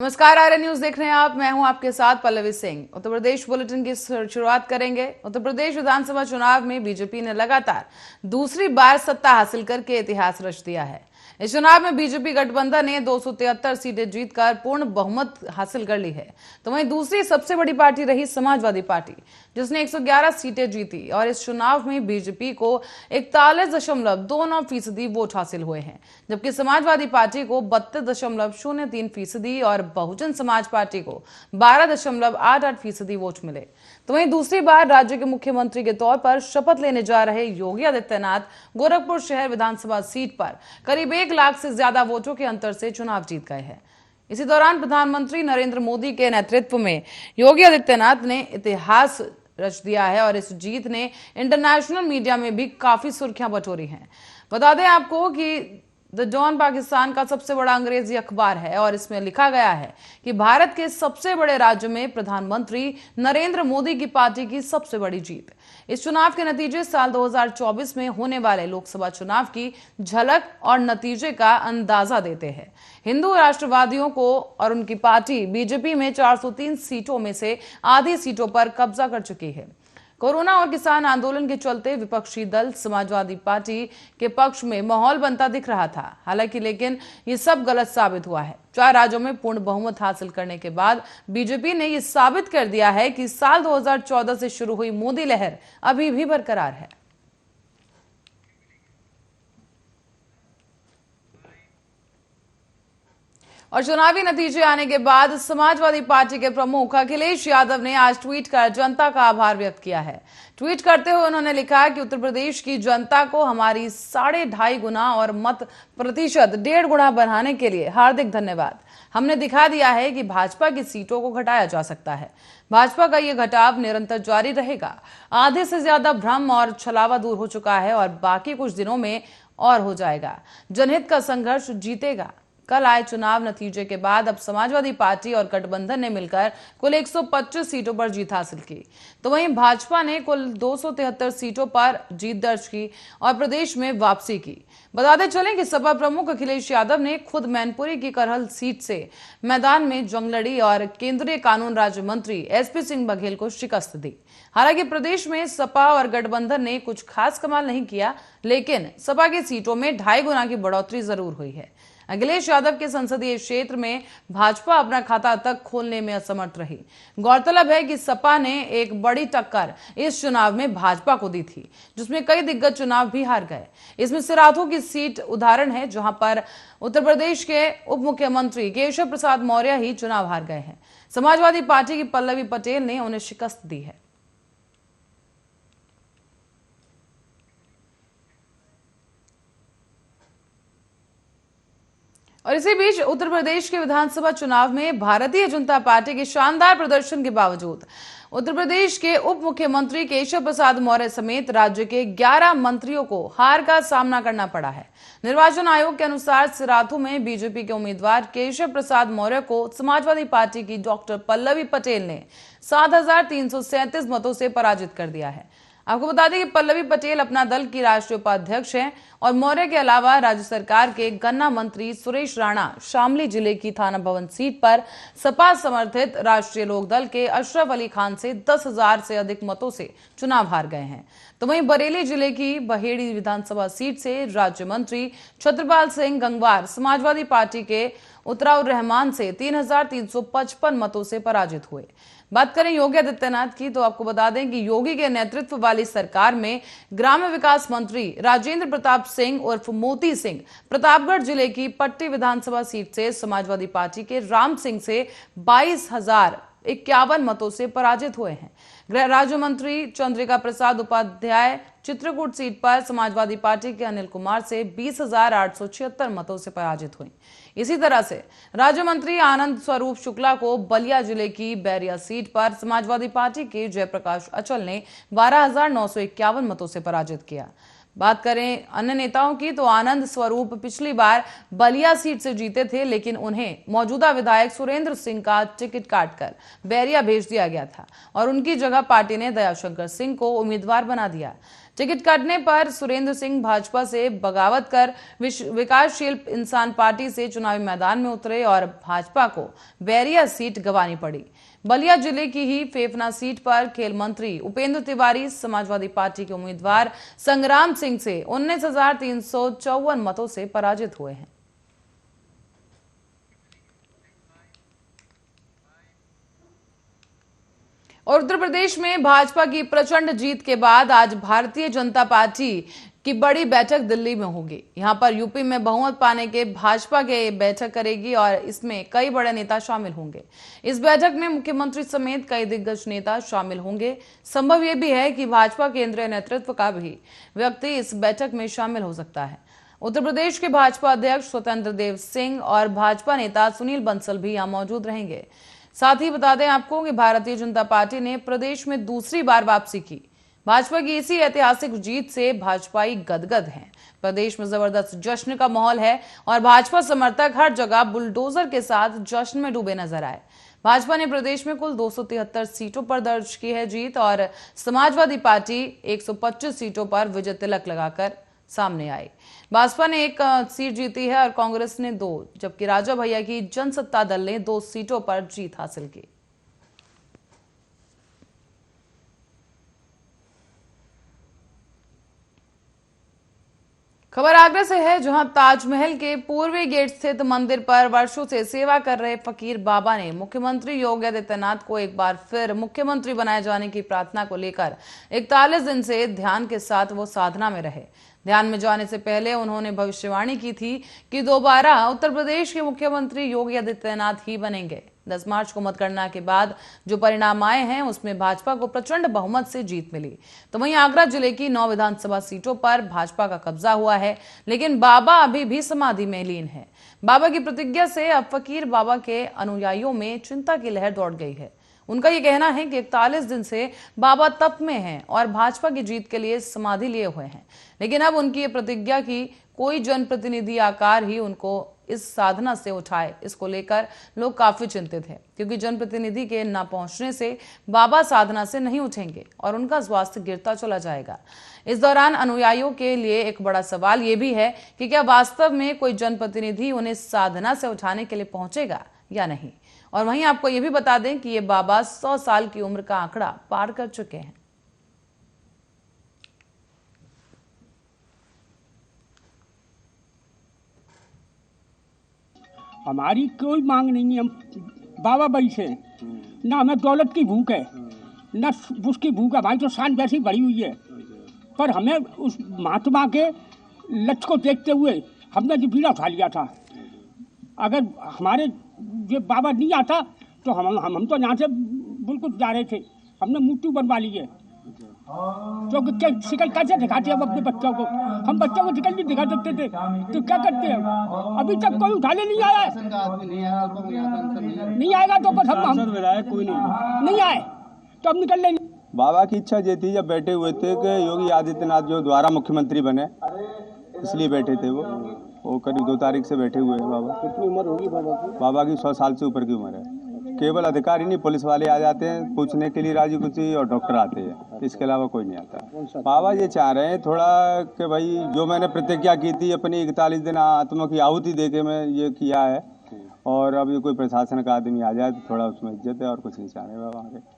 नमस्कार, आर्य न्यूज देख रहे हैं आप। मैं हूं आपके साथ पल्लवी सिंह। उत्तर प्रदेश बुलेटिन की शुरुआत करेंगे। उत्तर प्रदेश विधानसभा चुनाव में बीजेपी ने लगातार दूसरी बार सत्ता हासिल करके इतिहास रच दिया है। इस चुनाव में बीजेपी गठबंधन ने 273 सीटें जीतकर पूर्ण बहुमत हासिल कर ली है। तो वहीं दूसरी सबसे बड़ी पार्टी रही समाजवादी पार्टी, जिसने 111 सीटें जीती और इस चुनाव में बीजेपी को 41.29% वोट हासिल हुए हैं, जबकि समाजवादी पार्टी को 32.03% और बहुजन समाज पार्टी को 12.88% वोट मिले। तो वहीं दूसरी बार राज्य के मुख्यमंत्री के तौर पर शपथ लेने जा रहे योगी आदित्यनाथ गोरखपुर शहर विधानसभा सीट पर करीब 1 लाख से ज्यादा वोटों के अंतर से चुनाव जीत गए हैं। इसी दौरान प्रधानमंत्री नरेंद्र मोदी के नेतृत्व में योगी आदित्यनाथ ने इतिहास रच दिया है और इस जीत ने इंटरनेशनल मीडिया में भी काफी सुर्खियां बटोरी हैं। बता दें आपको कि द डॉन पाकिस्तान का सबसे बड़ा अंग्रेजी अखबार है और इसमें लिखा गया है कि भारत के सबसे बड़े राज्य में प्रधानमंत्री नरेंद्र मोदी की पार्टी की सबसे बड़ी जीत। इस चुनाव के नतीजे साल 2024 में होने वाले लोकसभा चुनाव की झलक और नतीजे का अंदाजा देते हैं। हिंदू राष्ट्रवादियों को और उनकी पार्टी बीजेपी में 403 सीटों में से आधी सीटों पर कब्जा कर चुकी है। कोरोना और किसान आंदोलन के चलते विपक्षी दल समाजवादी पार्टी के पक्ष में माहौल बनता दिख रहा था। हालांकि लेकिन ये सब गलत साबित हुआ है। 4 राज्यों में पूर्ण बहुमत हासिल करने के बाद बीजेपी ने ये साबित कर दिया है कि साल 2014 से शुरू हुई मोदी लहर अभी भी बरकरार है। और चुनावी नतीजे आने के बाद समाजवादी पार्टी के प्रमुख अखिलेश यादव ने आज ट्वीट कर जनता का आभार व्यक्त किया है। ट्वीट करते हुए उन्होंने लिखा कि उत्तर प्रदेश की जनता को हमारी 2.5 गुना और मत प्रतिशत 1.5 गुना बढ़ाने के लिए हार्दिक धन्यवाद। हमने दिखा दिया है कि भाजपा की सीटों को घटाया जा सकता है। भाजपा का ये घटाव निरंतर जारी रहेगा। आधे से ज्यादा भ्रम और छलावा दूर हो चुका है और बाकी कुछ दिनों में और हो जाएगा। जनहित का संघर्ष जीतेगा। कल आए चुनाव नतीजे के बाद अब समाजवादी पार्टी और गठबंधन ने मिलकर कुल 125 सीटों पर जीत हासिल की। तो वहीं भाजपा ने कुल 273 सीटों पर जीत दर्ज की और प्रदेश में वापसी की। बताते चलें कि सपा प्रमुख अखिलेश यादव ने खुद मैनपुरी की करहल सीट से मैदान में जंग लड़ी और केंद्रीय कानून राज्य मंत्री एसपी सिंह बघेल को शिकस्त दी। हालांकि प्रदेश में सपा और गठबंधन ने कुछ खास कमाल नहीं किया, लेकिन सपा की सीटों में 2.5 गुना की बढ़ोतरी जरूर हुई है। अखिलेश यादव के संसदीय क्षेत्र में भाजपा अपना खाता तक खोलने में असमर्थ रही। गौरतलब है कि सपा ने एक बड़ी टक्कर इस चुनाव में भाजपा को दी थी, जिसमें कई दिग्गज चुनाव भी हार गए। इसमें सिराथू की सीट उदाहरण है, जहां पर उत्तर प्रदेश के उप मुख्यमंत्री केशव प्रसाद मौर्य ही चुनाव हार गए हैं। समाजवादी पार्टी की पल्लवी पटेल ने उन्हें शिकस्त दी है। और इसी बीच उत्तर प्रदेश के विधानसभा चुनाव में भारतीय जनता पार्टी के शानदार प्रदर्शन के बावजूद उत्तर प्रदेश के उप मुख्यमंत्री केशव प्रसाद मौर्य समेत राज्य के 11 मंत्रियों को हार का सामना करना पड़ा है। निर्वाचन आयोग के अनुसार सिराथू में बीजेपी के उम्मीदवार केशव प्रसाद मौर्य को समाजवादी पार्टी की डॉक्टर पल्लवी पटेल ने 7,337 मतों से पराजित कर दिया है। आपको बता दें कि पल्लवी पटेल अपना दल की राष्ट्रीय उपाध्यक्ष हैं और मौर्य के अलावा राज्य सरकार के गन्ना मंत्री सुरेश राणा शामली जिले की थाना भवन सीट पर सपा समर्थित राष्ट्रीय लोकदल के अशरफ अली खान से 10,000 से अधिक मतों से चुनाव हार गए हैं। तो वहीं बरेली जिले की बहेड़ी विधानसभा सीट से राज्य मंत्री छत्रपाल सिंह गंगवार समाजवादी पार्टी के उतराउर रहमान से 3,355 मतों से पराजित हुए। बात करें योगी आदित्यनाथ की, तो आपको बता दें कि योगी के नेतृत्व वाली सरकार में ग्राम्य विकास मंत्री राजेंद्र प्रताप सिंह उर्फ मोती सिंह प्रतापगढ़ जिले की पट्टी विधानसभा सीट से समाजवादी पार्टी के राम सिंह से 22,051 मतों से पराजित हुए हैं। गृह राज्य मंत्री चंद्रिका प्रसाद उपाध्याय चित्रकूट सीट पर समाजवादी पार्टी के अनिल कुमार से 20,876 मतों से पराजित हुई। इसी तरह से राज्य मंत्री आनंद स्वरूप शुक्ला को बलिया जिले की बैरिया सीट पर समाजवादी पार्टी के जयप्रकाश अचल ने 12,951 मतों से पराजित किया। बात करें अन्य नेताओं की, तो आनंद स्वरूप पिछली बार बलिया सीट से जीते थे, लेकिन उन्हें मौजूदा विधायक सुरेंद्र सिंह का टिकट काटकर बैरिया भेज दिया गया था और उनकी जगह पार्टी ने दयाशंकर सिंह को उम्मीदवार बना दिया। टिकट कटने पर सुरेंद्र सिंह भाजपा से बगावत कर विकासशील इंसान पार्टी से चुनावी मैदान में उतरे और भाजपा को बैरिया सीट गंवानी पड़ी। बलिया जिले की ही फेफना सीट पर खेल मंत्री उपेंद्र तिवारी समाजवादी पार्टी के उम्मीदवार संग्राम सिंह से 19,354 मतों से पराजित हुए हैं। और उत्तर प्रदेश में भाजपा की प्रचंड जीत के बाद आज भारतीय जनता पार्टी की बड़ी बैठक दिल्ली में होगी। यहां पर यूपी में बहुमत पाने के भाजपा के बैठक करेगी और इसमें कई बड़े नेता शामिल होंगे। इस बैठक में मुख्यमंत्री समेत कई दिग्गज नेता शामिल होंगे। संभव यह भी है कि भाजपा केंद्रीय नेतृत्व का भी व्यक्ति इस बैठक में शामिल हो सकता है। उत्तर प्रदेश के भाजपा अध्यक्ष स्वतंत्र देव सिंह और भाजपा नेता सुनील बंसल भी यहां मौजूद रहेंगे। साथ ही बता दें आपको कि भारतीय जनता पार्टी ने प्रदेश में दूसरी बार वापसी की। भाजपा की इसी ऐतिहासिक जीत से भाजपाई गदगद हैं। प्रदेश में जबरदस्त जश्न का माहौल है और भाजपा समर्थक हर जगह बुलडोजर के साथ जश्न में डूबे नजर आए। भाजपा ने प्रदेश में कुल 273 सीटों पर दर्ज की है जीत और समाजवादी पार्टी 125 सीटों पर विजय तिलक लगाकर सामने आई। भाजपा ने 1 सीट जीती है और कांग्रेस ने 2, जबकि राजा भैया की जनसत्ता दल ने 2 सीटों पर जीत हासिल की। खबर आगरा से है, जहां ताजमहल के पूर्वी गेट स्थित मंदिर पर वर्षों से सेवा कर रहे फकीर बाबा ने मुख्यमंत्री योगी आदित्यनाथ को एक बार फिर मुख्यमंत्री बनाए जाने की प्रार्थना को लेकर 41 दिन से ध्यान के साथ वो साधना में रहे। ध्यान में जाने से पहले उन्होंने भविष्यवाणी की थी कि दोबारा उत्तर प्रदेश के मुख्यमंत्री योगी आदित्यनाथ ही बनेंगे। 10 मार्च को मतगणना के बाद जो परिणाम आए हैं उसमें भाजपा को प्रचंड बहुमत से जीत मिली। तो वहीं आगरा जिले की 9 विधानसभा सीटों पर भाजपा का कब्जा हुआ है, लेकिन बाबा अभी भी समाधि में लीन है। बाबा की प्रतिज्ञा से अब फकीर बाबा के अनुयायियों में चिंता की लहर दौड़ गई है। उनका ये कहना है कि 41 दिन से बाबा तप में हैं और भाजपा की जीत के लिए समाधि लिए हुए हैं, लेकिन अब उनकी ये प्रतिज्ञा की कोई जनप्रतिनिधि आकार ही उनको इस साधना से उठाए, इसको लेकर लोग काफी चिंतित हैं, क्योंकि जनप्रतिनिधि के न पहुंचने से बाबा साधना से नहीं उठेंगे और उनका स्वास्थ्य गिरता चला जाएगा। इस दौरान अनुयायियों के लिए एक बड़ा सवाल ये भी है कि क्या वास्तव में कोई जनप्रतिनिधि उन्हें साधना से उठाने के लिए पहुंचेगा या नहीं। और वहीं आपको ये भी बता दें कि ये बाबा 100 साल की उम्र का आंकड़ा पार कर चुके हैं। हमारी कोई मांग नहीं है, हम बाबा भाई से ना हमें दौलत की भूख है ना उसकी भूख है। हमारी तो शान वैसी बढ़ी हुई है, पर हमें उस महात्मा के लक्ष्य को देखते हुए हमने जो बीड़ा उठा लिया था। अगर हमारे ये बाबा नहीं आता तो हम तो यहाँ से बिल्कुल जा रहे थे। हमने मूर्ति बनवा ली है, तो शिकल कैसे दिखाते हैं अपने बच्चों को। हम बच्चों को शिकल नहीं दिखा सकते थे तो क्या करते हैं। अभी तक कोई उठाने नहीं आया है, नहीं आएगा तो बस हम कोई नहीं आए तो हम निकल लेंगे। बाबा की इच्छा ये थी, जब बैठे हुए थे कि योगी आदित्यनाथ जो दोबारा मुख्यमंत्री बने, इसलिए बैठे थे। वो करीब 2 तारीख से बैठे हुए हैं। बाबा कितनी उम्र होगी बाबा की? बाबा की 100 साल से ऊपर की उम्र है। केवल अधिकारी नहीं, पुलिस वाले आ जाते हैं पूछने के लिए राजी खुशी, और डॉक्टर आते हैं, इसके अलावा कोई नहीं आता। बाबा ये चाह रहे हैं थोड़ा कि भाई जो मैंने प्रतिज्ञा की थी अपनी 41 दिन आत्मा की आहुति दे के मैं ये किया है, और अब ये कोई प्रशासन का आदमी आ जाए तो थोड़ा उसमें इज्जत है, और कुछ नहीं चाह रहे बाबा आगे।